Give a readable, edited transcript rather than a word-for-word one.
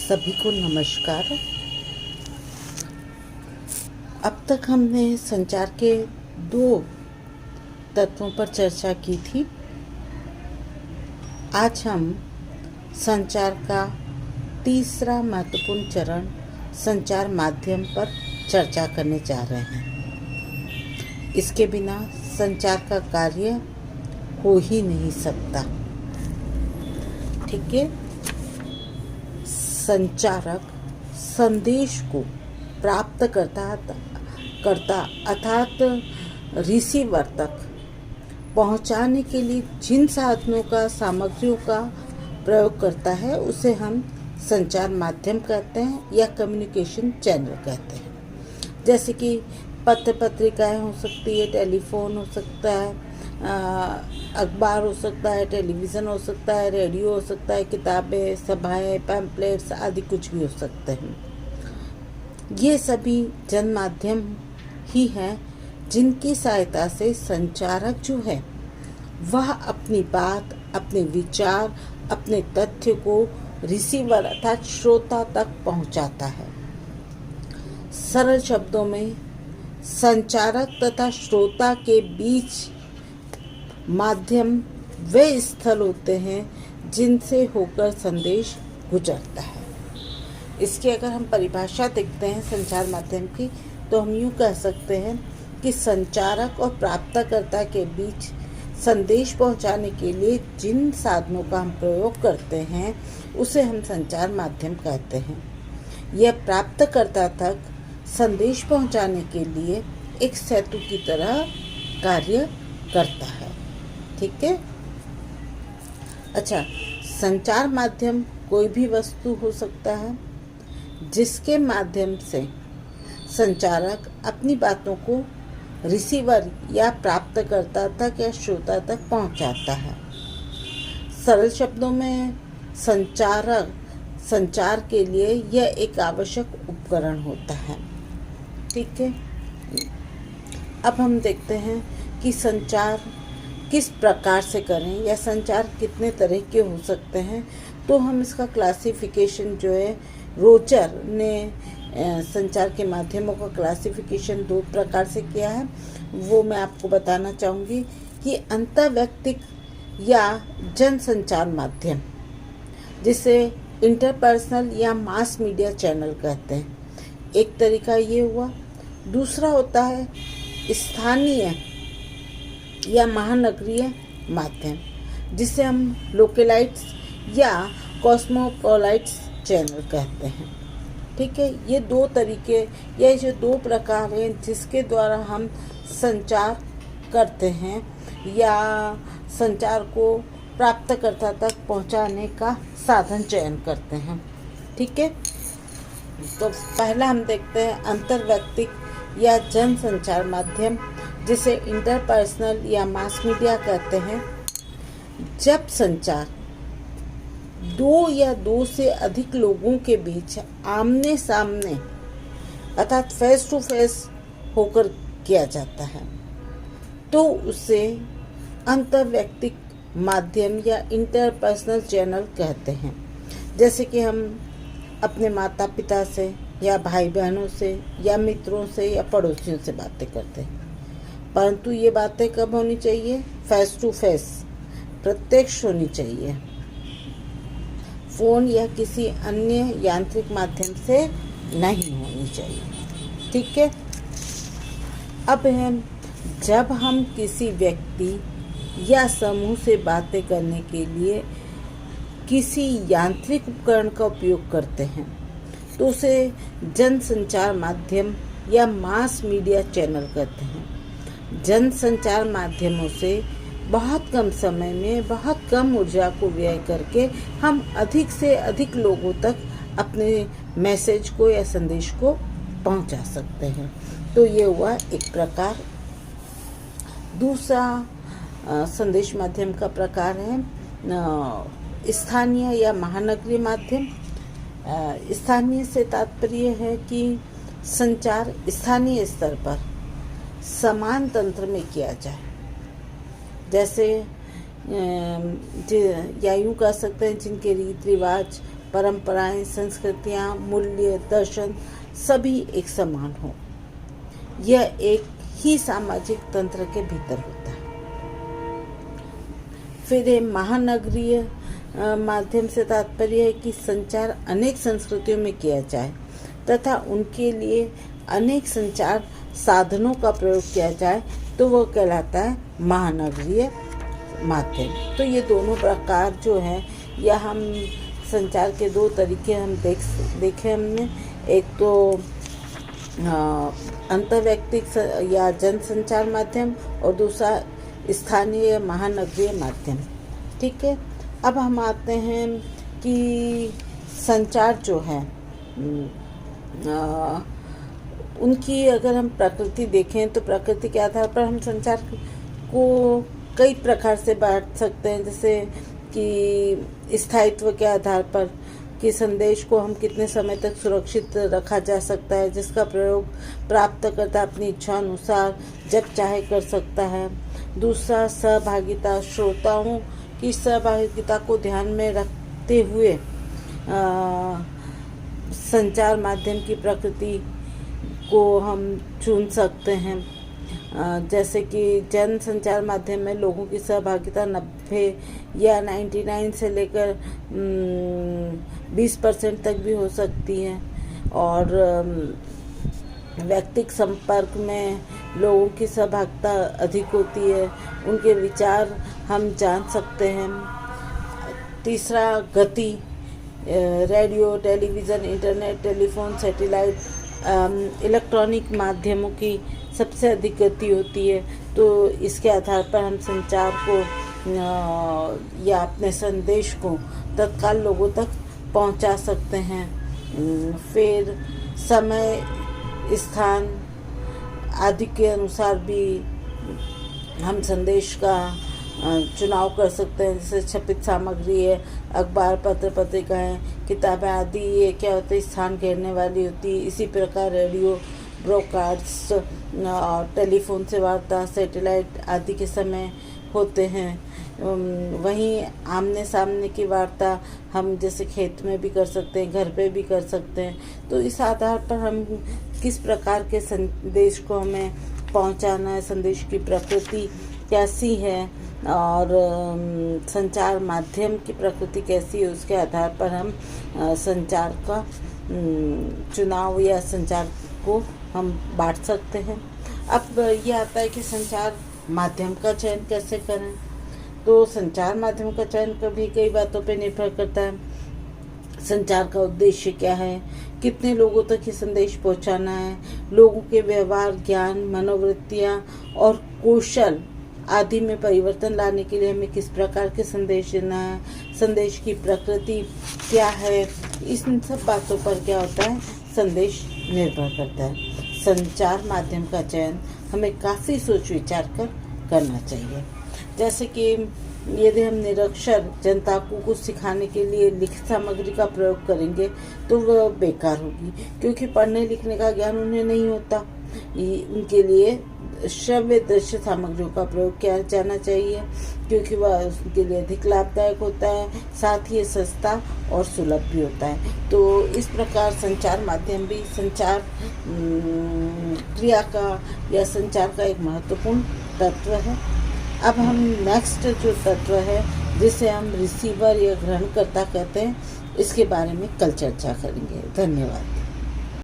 सभी को नमस्कार। अब तक हमने संचार के 2 तत्वों पर चर्चा की थी। आज हम संचार का तीसरा महत्वपूर्ण चरण संचार माध्यम पर चर्चा करने जा रहे हैं। इसके बिना संचार का कार्य हो ही नहीं सकता। ठीक है। संचारक संदेश को प्राप्त करता अर्थात रिसीवर तक पहुंचाने के लिए जिन साधनों का सामग्रियों का प्रयोग करता है उसे हम संचार माध्यम कहते हैं या कम्युनिकेशन चैनल कहते हैं। जैसे कि पत्र पत्रिकाएं हो सकती है, टेलीफोन हो सकता है, अखबार हो सकता है, टेलीविज़न हो सकता है, रेडियो हो सकता है, किताबें, सभाएं, पैम्पलेट्स आदि कुछ भी हो सकते हैं। ये सभी जन माध्यम ही हैं जिनकी सहायता से संचारक जो है वह अपनी बात, अपने विचार, अपने तथ्य को रिसीवर अर्थात श्रोता तक पहुंचाता है। सरल शब्दों में संचारक तथा श्रोता के बीच माध्यम वे स्थल होते हैं जिनसे होकर संदेश गुजरता है। इसकी अगर हम परिभाषा देखते हैं संचार माध्यम की, तो हम यूँ कह सकते हैं कि संचारक और प्राप्तकर्ता के बीच संदेश पहुंचाने के लिए जिन साधनों का हम प्रयोग करते हैं उसे हम संचार माध्यम कहते हैं। यह प्राप्तकर्ता तक संदेश पहुंचाने के लिए एक सेतु की तरह कार्य करता है। ठीक है। अच्छा, संचार माध्यम कोई भी वस्तु हो सकता है जिसके माध्यम से संचारक अपनी बातों को रिसीवर या प्राप्तकर्ता तक या श्रोता तक पहुंचाता है। सरल शब्दों में संचार के लिए यह एक आवश्यक उपकरण होता है। ठीक है। अब हम देखते हैं कि संचार किस प्रकार से करें या संचार कितने तरह के हो सकते हैं। तो हम इसका क्लासिफिकेशन जो है, रोजर ने संचार के माध्यमों का क्लासिफिकेशन 2 प्रकार से किया है, वो मैं आपको बताना चाहूँगी कि अंतर्वैयक्तिक या जन संचार माध्यम, जिसे इंटरपर्सनल या मास मीडिया चैनल कहते हैं, एक तरीका ये हुआ। दूसरा होता है स्थानीय या महानगरीय माध्यम, जिसे हम लोकलाइट्स या कॉस्मोपोलाइट्स चैनल कहते हैं। ठीक है। ये 2 तरीके या ये 2 प्रकार हैं जिसके द्वारा हम संचार करते हैं या संचार को प्राप्तकर्ता तक पहुंचाने का साधन चयन करते हैं। ठीक है। तो पहला हम देखते हैं अंतर्वैयक्तिक या जन संचार माध्यम, जिसे इंटरपर्सनल या मास मीडिया कहते हैं। जब संचार 2 या 2 से अधिक लोगों के बीच आमने सामने अर्थात फेस टू फेस होकर किया जाता है तो उसे अंतर्वैयक्तिक माध्यम या इंटरपर्सनल चैनल कहते हैं। जैसे कि हम अपने माता पिता से या भाई बहनों से या मित्रों से या पड़ोसियों से बातें करते हैं, परंतु ये बातें कब होनी चाहिए? फेस टू फेस, प्रत्यक्ष होनी चाहिए। फोन या किसी अन्य यांत्रिक माध्यम से नहीं होनी चाहिए। ठीक है। अब जब हम किसी व्यक्ति या समूह से बातें करने के लिए किसी यांत्रिक उपकरण का उपयोग करते हैं तो उसे जन संचार माध्यम या मास मीडिया चैनल कहते हैं। जन संचार माध्यमों से बहुत कम समय में बहुत कम ऊर्जा को व्यय करके हम अधिक से अधिक लोगों तक अपने मैसेज को या संदेश को पहुंचा सकते हैं। तो ये हुआ एक प्रकार। दूसरा संदेश माध्यम का प्रकार है स्थानीय या महानगरीय माध्यम। स्थानीय से तात्पर्य है कि संचार स्थानीय स्तर पर समान तंत्र में किया जाए। जैसे या यूँ कह सकते हैं जिनके रीति रिवाज परंपराएं, संस्कृतियां, मूल्य, दर्शन सभी एक समान हो। यह एक ही सामाजिक तंत्र के भीतर होता है। फिर ये महानगरीय माध्यम से तात्पर्य है कि संचार अनेक संस्कृतियों में किया जाए तथा उनके लिए अनेक संचार साधनों का प्रयोग किया जाए तो वह कहलाता है महानगरीय माध्यम। तो ये दोनों प्रकार जो हैं, या हम संचार के दो तरीके हम देखे हमने। एक तो अंतर्वैयक्तिक या जनसंचार माध्यम और दूसरा स्थानीय महानगरीय माध्यम। ठीक है, अब हम आते हैं कि संचार जो है उनकी अगर हम प्रकृति देखें तो प्रकृति के आधार पर हम संचार को कई प्रकार से बांट सकते हैं। जैसे कि स्थायित्व के आधार पर कि संदेश को हम कितने समय तक सुरक्षित रखा जा सकता है, जिसका प्रयोग प्राप्तकर्ता अपनी इच्छा अनुसार जब चाहे कर सकता है। दूसरा सहभागिता, श्रोताओं की सहभागिता को ध्यान में रखते हुए संचार माध्यम की प्रकृति को हम चुन सकते हैं। जैसे कि जन संचार माध्यम में लोगों की सहभागिता 90 या 99 से लेकर 20% तक भी हो सकती है, और व्यक्तिगत संपर्क में लोगों की सहभागिता अधिक होती है, उनके विचार हम जान सकते हैं। तीसरा गति, radio, television, internet, telephone, satellite, electronic माध्यमों की सबसे अधिक गति होती है, तो इसके आधार पर हम संचार को या अपने संदेश को तत्काल लोगों तक पहुंचा सकते हैं। फिर समय, स्थान आदि के अनुसार भी हम संदेश का चुनाव कर सकते हैं। जैसे छपित सामग्री है, अखबार, पत्र पत्रिकाएँ, किताबें आदि, ये क्या होता है, स्थान घेरने वाली होती है। इसी प्रकार रेडियो ब्रॉडकास्ट, टेलीफोन से वार्ता, सैटेलाइट आदि के समय होते हैं। वहीं आमने सामने की वार्ता हम जैसे खेत में भी कर सकते हैं, घर पे भी कर सकते हैं। तो इस आधार पर हम किस प्रकार के संदेश को हमें पहुंचाना है, संदेश की प्रकृति कैसी है और संचार माध्यम की प्रकृति कैसी है, उसके आधार पर हम संचार का चुनाव या संचार को हम बांट सकते हैं। अब ये आता है कि संचार माध्यम का चयन कैसे करें। तो संचार माध्यम का चयन कभी कई बातों पे निर्भर करता है। संचार का उद्देश्य क्या है, कितने लोगों तक ये संदेश पहुंचाना है, लोगों के व्यवहार, ज्ञान, मनोवृत्तियाँ और कौशल आदि में परिवर्तन लाने के लिए हमें किस प्रकार के संदेश देना है, संदेश की प्रकृति क्या है, इन सब बातों पर क्या होता है, संदेश निर्भर करता है। संचार माध्यम का चयन हमें काफ़ी सोच विचार कर करना चाहिए। जैसे कि यदि हम निरक्षर जनता को कुछ सिखाने के लिए लिखित सामग्री का प्रयोग करेंगे तो वह बेकार होगी, क्योंकि पढ़ने लिखने का ज्ञान उन्हें नहीं होता। उनके लिए श्रव्य दृश्य सामग्रियों का प्रयोग किया जाना चाहिए, क्योंकि वह उनके लिए अधिक लाभदायक होता है, साथ ही सस्ता और सुलभ भी होता है। तो इस प्रकार संचार माध्यम भी संचार क्रिया का या संचार का एक महत्वपूर्ण तत्व है। अब हम नेक्स्ट जो तत्व है जिसे हम रिसीवर या ग्रहणकर्ता कहते हैं, इसके बारे में कल चर्चा करेंगे। धन्यवाद।